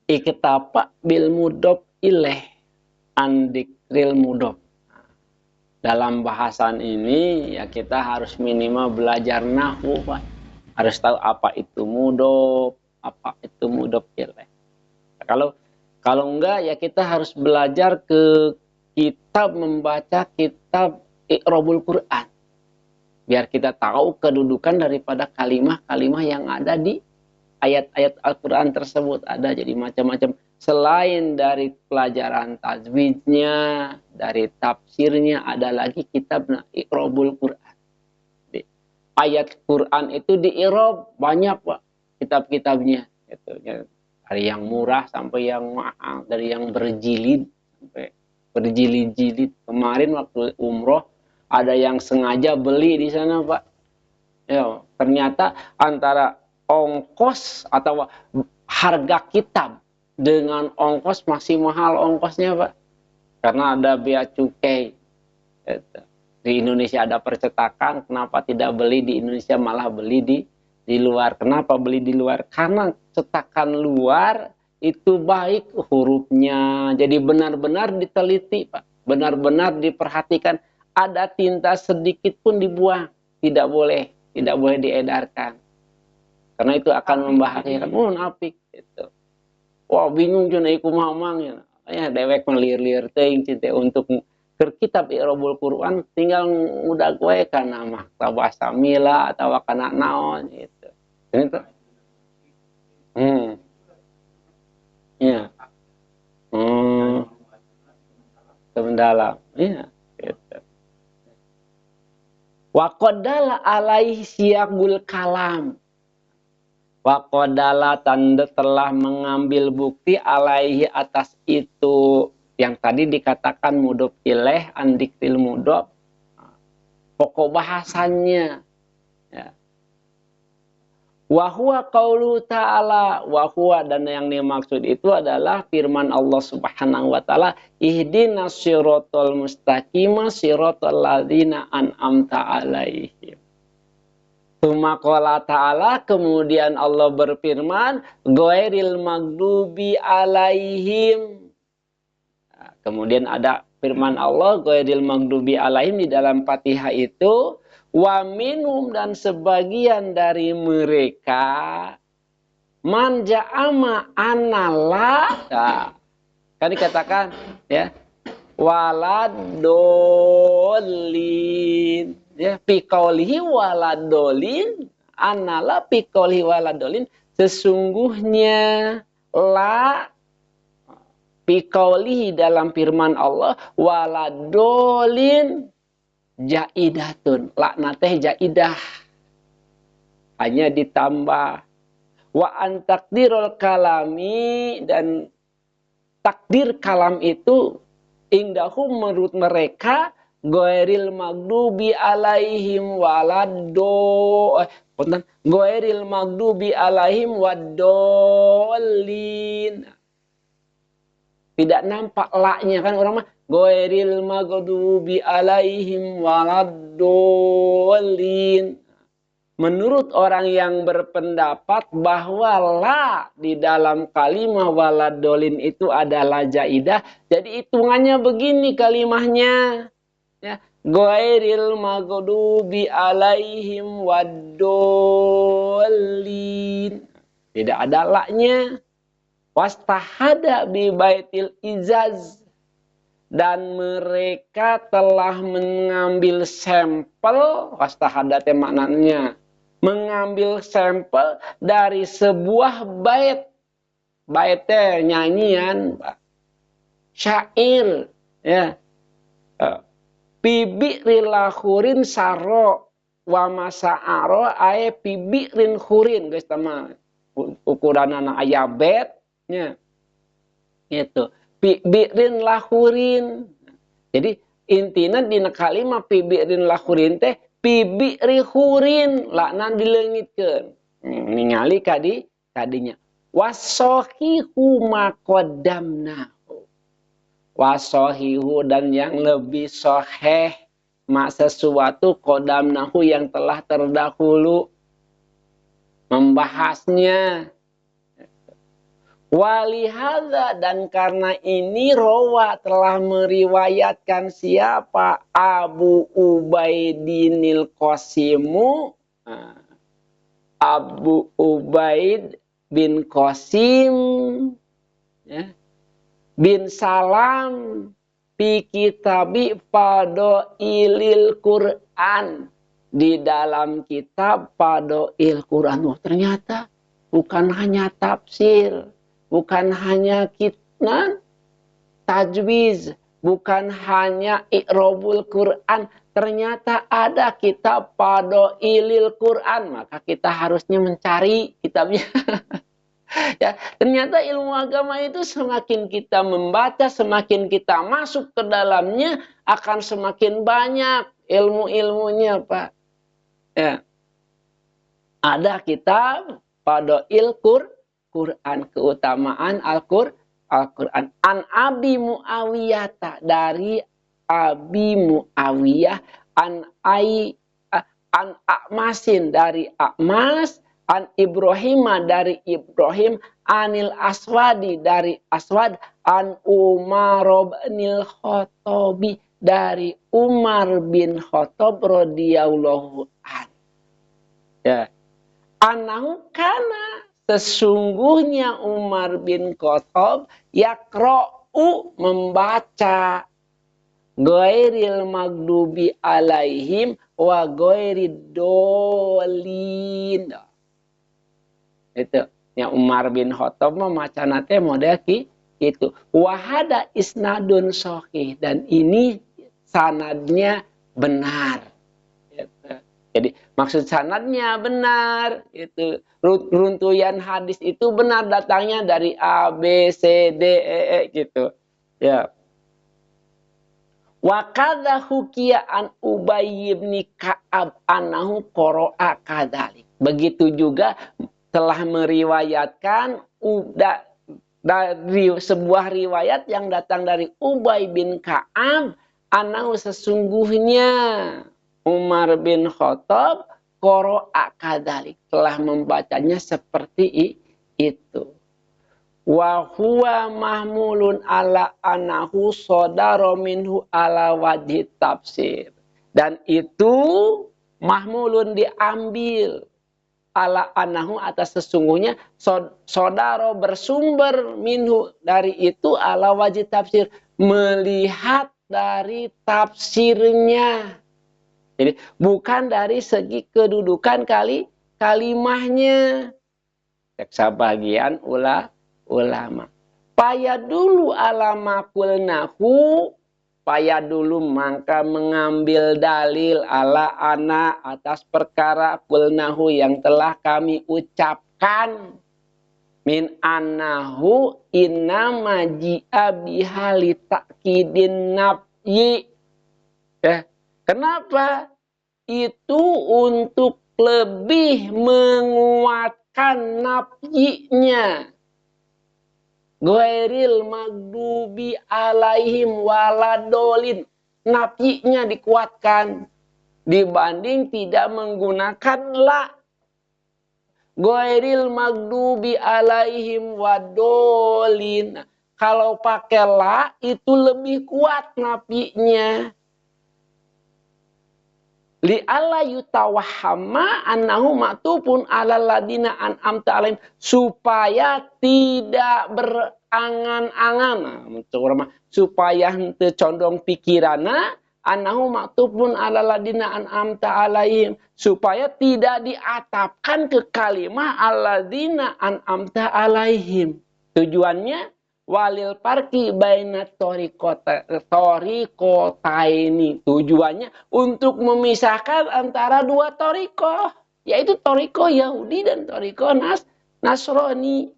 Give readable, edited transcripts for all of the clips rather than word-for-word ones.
Iktapa bil mudhof ilaih andikril mudhof. Dalam bahasan ini ya kita harus minimal belajar nahwu, Pak. Harus tahu apa itu mudhof, apa itu mudhof ilaih. Kalau kalau enggak ya kita harus belajar ke kitab, membaca kitab Iqrabul Quran. Biar kita tahu kedudukan daripada kalimah-kalimah yang ada di ayat-ayat Al-Quran tersebut. Ada jadi macam-macam. Selain dari pelajaran tajwidnya, dari tafsirnya, ada lagi kitab Iqrabul Quran. Ayat Quran itu di Iqrab banyak, Pak, kitab-kitabnya. Gitu. Dari yang murah sampai yang mahal, dari yang berjilid sampai berjilid-jilid. Kemarin waktu umroh ada yang sengaja beli di sana, Pak. Ya, ternyata antara ongkos atau harga kitab dengan ongkos masih mahal ongkosnya, Pak. Karena ada bea cukai. Di Indonesia ada percetakan, kenapa tidak beli di Indonesia malah beli di luar? Kenapa beli di luar? Karena cetakan luar itu baik hurufnya. Jadi benar-benar diteliti, Pak. Benar-benar diperhatikan. Ada tinta sedikit pun dibuang. Tidak boleh diedarkan. Karena itu akan membahayakan. Apik gitu. Wah, bingung cuna iku mamang ya. Ya dewek melir-lir teuing cinta untuk ke kitab Iqrabul Quran tinggal udah gue kana maktabah samila atau kana naon gitu. Itu. Ya. Mendalam. Iya, gitu. Wa qadala alaihi siyaqul kalam. Wakodala tanda telah mengambil bukti alaihi atas itu yang tadi dikatakan mudhof ilaih andikril mudhof, pokok bahasannya ya. Wahwa qaulu ta'ala, wahwa dan yang dimaksud itu adalah firman Allah Subhanahu wa taala, ihdinas siratal mustaqim siratal ladzina an'amta alaihim. Qala ta'ala, kemudian Allah berfirman, ghairil maghdubi alaihim. Nah, kemudian ada firman Allah, ghairil maghdubi alaihim di dalam Fatihah itu, wa minhum dan sebagian dari mereka, man ja'ama anala. Nah, kan dikatakan ya, waladolin. Ya, piqaulihi waladolin, anala piqaulihi waladolin, sesungguhnya la piqaulihi dalam firman Allah waladolin jaidatun, lakna teh jaidah hanya ditambah wa antakdirul kalami dan takdir kalam itu indahum menurut mereka ghairil maghdubi alaihim ghairil maghdubi alaihim waddallin. Tidak nampak laknya kan orang mah ghairil maghdubi alaihim waladdallin. Menurut orang yang berpendapat bahwa la di dalam kalimah waladolin itu adalah jaidah, jadi hitungannya begini kalimahnya. Ya, ghairil maghdubi alaihim waddallin. Tidak ada laknya. Wastahada bi baitil izaz. Dan mereka telah mengambil sampel, wastahada teh maknanya mengambil sampel dari sebuah bait. Bait teh nyanyian, syair, ya. Pibi'ril lahurin saro wa masa'aro ae pibi'rin hurin, guys, teman. Ukuran anak aya betnya. Itu. Pibi'rin lahurin. Jadi intina dina kalimah pibi'rin lahurin teh pibi'ri hurin lakna dileungitkeun. Ningali kadinya. Wasohihu maqaddamna. Wasohihu dan yang lebih soheh mak sesuatu qadamnahu yang telah terdahulu membahasnya. Walihada, dan karena ini rawa telah meriwayatkan siapa Abu Ubaidinil Qasimu, Abu Ubaid bin Qasim, ya, bin Salam fi kitabi Fadailil Quran, di dalam kitab Fadail Quran. Oh, ternyata bukan hanya tafsir, bukan hanya kitnan tajwiz, bukan hanya i'rabul Quran, ternyata ada kitab Fadailil Quran. Maka kita harusnya mencari kitabnya. Ya, ternyata ilmu agama itu semakin kita membaca, semakin kita masuk ke dalamnya, akan semakin banyak ilmu-ilmunya, Pak. Ya. Ada kitab Fadail Quran, keutamaan Al-Quran. An Abi Muawiyah, dari Abi Muawiyah, an A'masin, dari A'mas, an Ibrahim, dari Ibrahim, anil Aswadi, dari Aswad, an Umar bin Khattabi, dari Umar bin Khattab radhiyallahu an. Ya. Anahu, kana sesungguhnya Umar bin Khattab yaqra'u, membaca, ghairil maghdubi alaihim wa ghairid dolin. Itu yang Umar bin Khattab membaca nate model itu. Wahada isnadun sahih, dan ini sanadnya benar. Jadi maksud sanadnya benar, itu runtuyan hadis itu benar, datangnya dari A, B, C, D, E, gitu. Ya. Wa kadza hukiya an Ubay bin Ka'ab annahu qara'a kadzalik. Begitu juga telah meriwayatkan dari sebuah riwayat yang datang dari Ubay bin Ka'ab, annahu sesungguhnya Umar bin Khattab qara'a kadzalik, telah membacanya seperti itu. Wa huwa mahmulun ala anahu sodaro minhu ala wajhi tafsir. Dan itu mahmulun, diambil, ala anahu atas sesungguhnya, sodaro bersumber, minhu dari itu, ala wajhi tafsir, melihat dari tafsirnya. Jadi bukan dari segi kedudukan kalimahnya. Teksa bagian ulama. Paya dulu alama kulnahu, paya dulu maka mengambil dalil ala ana atas perkara kulnahu yang telah kami ucapkan, min annahu innama ji'a bihali ta'kidin nafyi. Kenapa? Itu untuk lebih menguatkan nafyinya. Ghairil maghdubi alaihim waladolin. Nafyinya dikuatkan dibanding tidak menggunakan la. Ghairil maghdubi alaihim wadolin. Kalau pakai la itu lebih kuat nafyinya. Li alla yutawahama annahu ma'tufun 'alal ladina an'amta 'alaihim, supaya tidak berangan-angan, supaya henteu condong pikirana, annahu ma'tufun 'alal ladina an'amta 'alaihim, supaya tidak diatapkan ke kalimah alladzina an'amta 'alaihim. Tujuannya walil parki baina torikotaini, tujuannya untuk memisahkan antara dua torikoh, yaitu torikoh Yahudi dan torikoh Nasrani.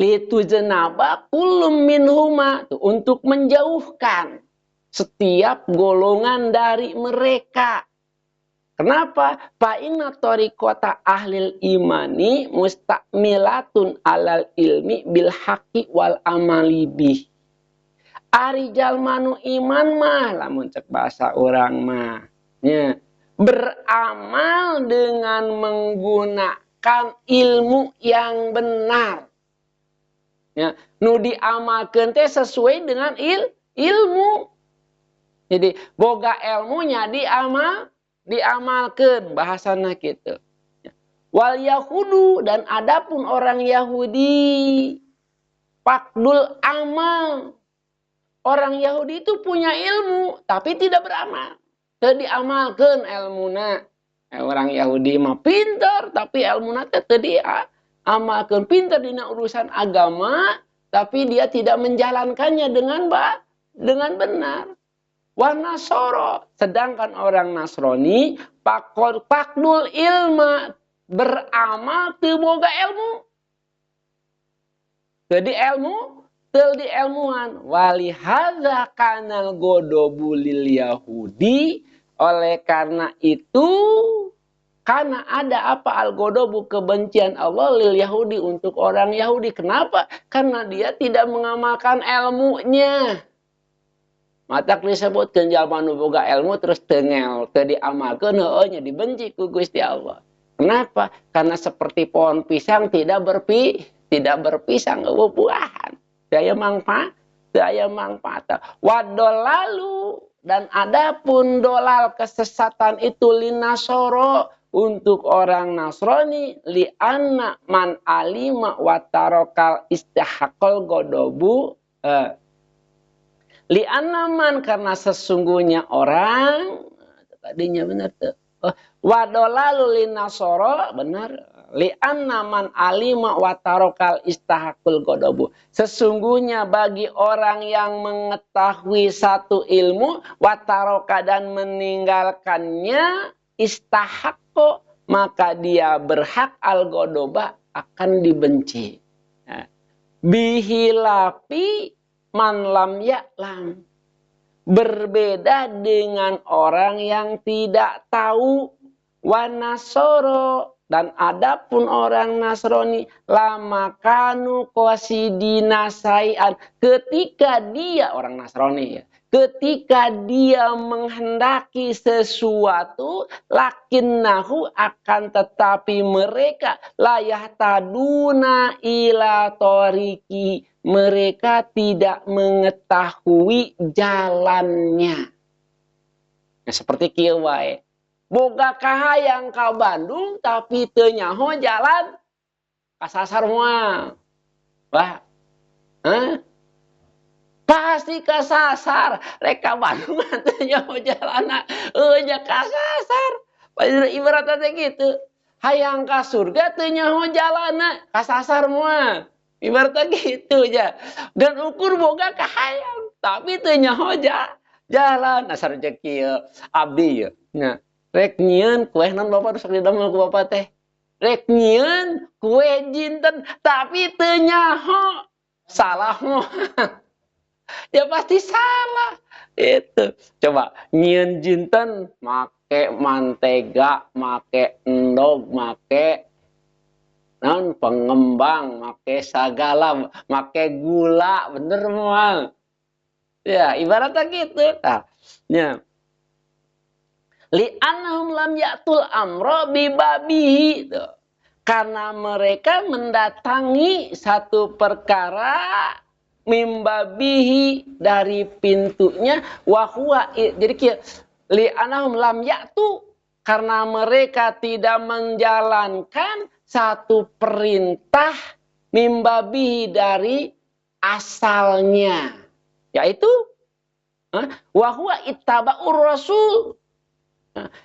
Litu jenaba kulum minhuma, untuk menjauhkan setiap golongan dari mereka. Kenapa? Fa inna tariqata ahlil imani mustakmilatun alal ilmi bil haqqi wal amali bih. Ari jalmanu iman mah, lamun cek bahasa orang mah, ya, beramal dengan menggunakan ilmu yang benar. Ya, nu diamalkeun teh sesuai dengan ilmu. Jadi boga ilmunya diamalkeun bahasana kitu. Wal yahudu dan adapun orang Yahudi fakdul amal. Orang Yahudi itu punya ilmu tapi tidak beramal. Teu diamalkeun ilmuna. Orang Yahudi mah pintar tapi ilmuna teu diamalkeun. Pintar dina urusan agama tapi dia tidak menjalankannya dengan benar. Wa nasoro, sedangkan orang Nasrani fakdul ilma, beramal teu boga ilmu. Jadi ilmu teu diilmuan. Walihadza kanal godobu lil Yahudi, oleh karena itu karena ada apa al-godobu, kebencian Allah lil Yahudi untuk orang Yahudi. Kenapa? Karena dia tidak mengamalkan ilmunya. Matak disebutkeun jalma nu boga ilmu terus tengel, teu diamalkeun heueuh nya dibenci ku Gusti Allah. Kenapa? Karena seperti pohon pisang tidak berpisang buah-buahan. Daya manfaat. Wadolalu dan adapun dolal kesesatan itu linasoro untuk orang Nasrani li anna man alima wa tarokal istihaqal godobu li anna man karena sesungguhnya orang tadinya benar tuh. Wadolalu linasoro benar. Li anna man alima wa tarokal istahakul godobu. Sesungguhnya bagi orang yang mengetahui satu ilmu wa taroka dan meninggalkannya istahakko, maka dia berhak al godoba akan dibenci. Bihilapi man lam ya'lam. Berbeda dengan orang yang tidak tahu. Wa nasoro, dan adapun orang Nasrani lama kanu qasidina sayan, ketika dia orang Nasrani ya, ketika dia menghendaki sesuatu lakinnahu akan tetapi mereka layah taduna ila toriki, mereka tidak mengetahui jalannya. Nah, seperti kieu wae. Boga kahayang ka Bandung tapi teu nyaho jalan kasasar moal. Wah. Pasti kasasar. Rek ka Bandung teu nyaho jalanna, nya kasasar. Ibaratna teh kitu. Hayang ka surga teu nyaho jalanna, kasasar moal. Ibaratnya gitu ya. Dan ukur boga kahayang tapi teu nyaho jalan. Asar rezeki abdi ya. Nah, rek nyieun kueh naon Bapak rusak didamel ku Bapak teh. Rek nyieun kue jinten tapi teu nyaho. Salah moh. Ya pasti salah. Itu. Coba nyieun jinten make mantega, make endog, make naon pengembang, make sagala, make gula, bener moal. Ya, ibaratnya gitu. Nah, ya. Li'annahum lam ya'tul amro bibabihi. Karena mereka mendatangi satu perkara mimbabihi dari pintunya wahwa. Jadi li'annahum lam ya'tu, karena mereka tidak menjalankan satu perintah mimbabihi dari asalnya. Yaitu wahwa ittaba'ur rasul,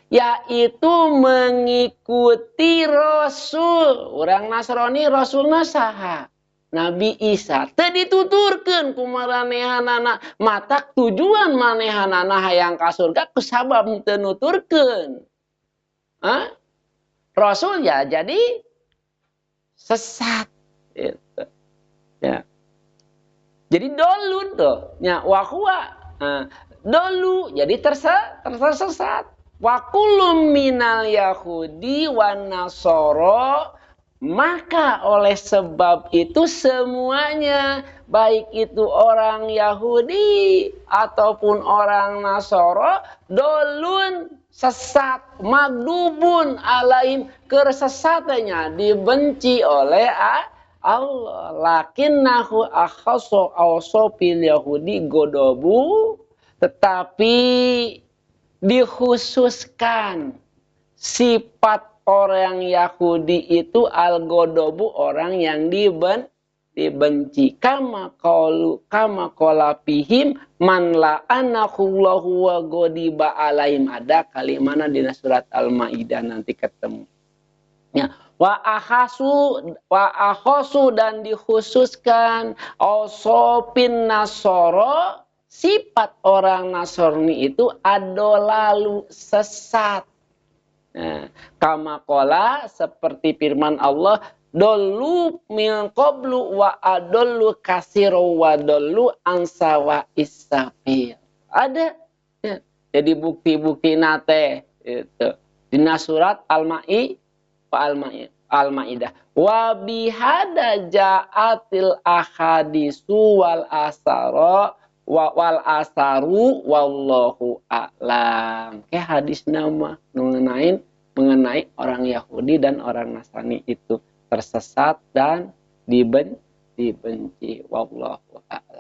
yaitu mengikuti Rasul. Orang Nasrani Rasulna saha? Nabi Isa. Teu dituturkeun ku maranehanana. Matak tujuan manehanana hayang ka surga kusabab teu nuturkeun. Rasul ya jadi sesat. Gitu. Ya. Jadi dolun tuh. Ya, wahwa. Dolu jadi tersesat. Wa kullu minal yahudi wan nasoro, maka oleh sebab itu semuanya, baik itu orang Yahudi ataupun orang Nasoro, dolun sesat, magdubun alaihim, kesesatannya dibenci oleh Allah. Lakinnahu akhasu awsofil Yahudi godobu. Tetapi dikhususkan sifat orang Yahudi itu al-godobu, orang yang dibenci. Kama qala fihim man la'anahullahu wa ghadiba alaihim. Ada kalimana di surat Al-Maidah, nanti ketemu. Ya, wa akhasu dan dikhususkan ausopin nasoro, sifat orang Nasrani itu adolalu, sesat. Nah, kama qala, seperti firman Allah, dolu min qablu wa adollu kasiru wa dollu ansawa isabil. Ada ya. Jadi bukti-bukti nate itu di surat Al-Maidah. Wa bihada ja'atil ahadisu wal asaru wallahu a'lam. Kayak hadis nama mengenai orang Yahudi dan orang Nasrani itu tersesat dan dibenci. Wallahu a'lam.